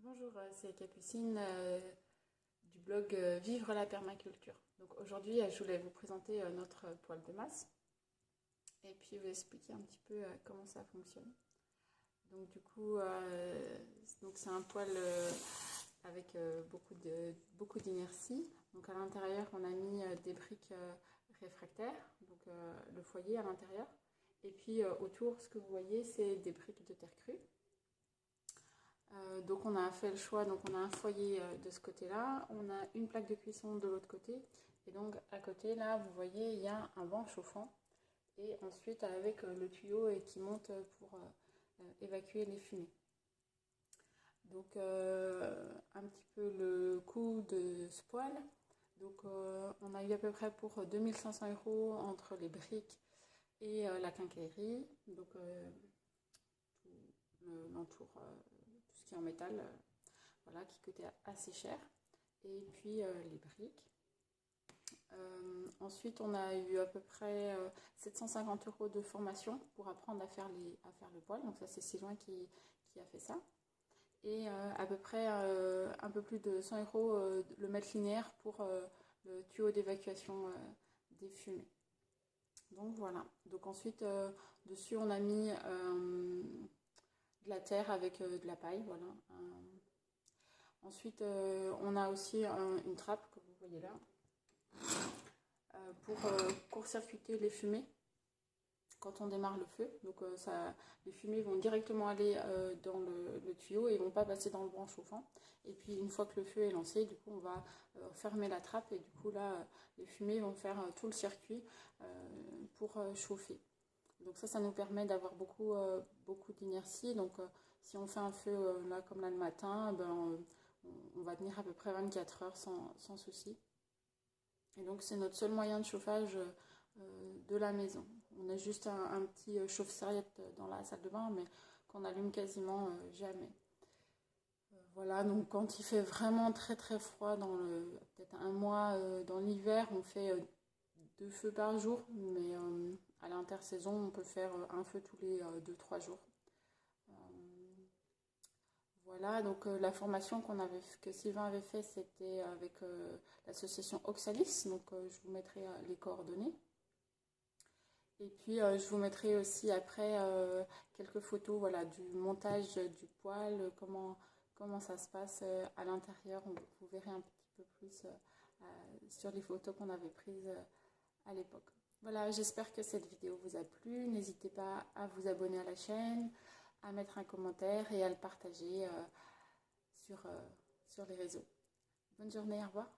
Bonjour, c'est Capucine du blog Vivre la permaculture. Donc aujourd'hui, je voulais vous présenter notre poêle de masse et puis vous expliquer un petit peu comment ça fonctionne. Donc du coup, c'est un poêle avec beaucoup d'inertie. Donc à l'intérieur, on a mis des briques réfractaires, donc le foyer à l'intérieur. Et puis autour, ce que vous voyez, c'est des briques de terre crue. Donc on a fait le choix, donc on a un foyer de ce côté-là, on a une plaque de cuisson de l'autre côté, et donc à côté là vous voyez il y a un banc chauffant, et ensuite avec le tuyau qui monte pour évacuer les fumées. Donc un petit peu le coût de ce poêle, donc on a eu à peu près pour 2500 € entre les briques et la quincaillerie, donc l'entour tout ce qui est en métal, voilà, qui coûtait assez cher. Et puis les briques. Ensuite, on a eu à peu près 750 € de formation pour apprendre à faire le poêle. Donc ça, c'est Sylvain qui a fait ça. Et à peu près un peu plus de 100 € le mètre linéaire pour le tuyau d'évacuation des fumées. Donc voilà. Donc ensuite, dessus, on a mis de la terre avec de la paille, voilà. Ensuite, on a aussi une trappe, que vous voyez là, pour court-circuiter les fumées quand on démarre le feu. Donc les fumées vont directement aller dans le tuyau et ne vont pas passer dans le banc chauffant. Et puis une fois que le feu est lancé, du coup on va fermer la trappe et du coup là les fumées vont faire tout le circuit pour chauffer. Donc ça nous permet d'avoir beaucoup d'inertie. Donc si on fait un feu là comme là le matin, on va tenir à peu près 24 heures sans souci. Et donc c'est notre seul moyen de chauffage de la maison. On a juste un petit chauffe-serviette dans la salle de bain, mais qu'on allume quasiment jamais. Voilà, donc quand il fait vraiment très très froid, peut-être un mois dans l'hiver, on fait 2 feux par jour, mais à l'intersaison, on peut faire un feu tous les 2-3 jours. Voilà, donc la formation que Sylvain avait fait, c'était avec l'association Oxalis, donc je vous mettrai les coordonnées. Et puis je vous mettrai aussi après quelques photos, voilà, du montage du poêle, comment ça se passe à l'intérieur. Vous verrez un petit peu plus sur les photos qu'on avait prises à l'époque. Voilà, j'espère que cette vidéo vous a plu. N'hésitez pas à vous abonner à la chaîne, à mettre un commentaire et à le partager sur les réseaux. Bonne journée, au revoir.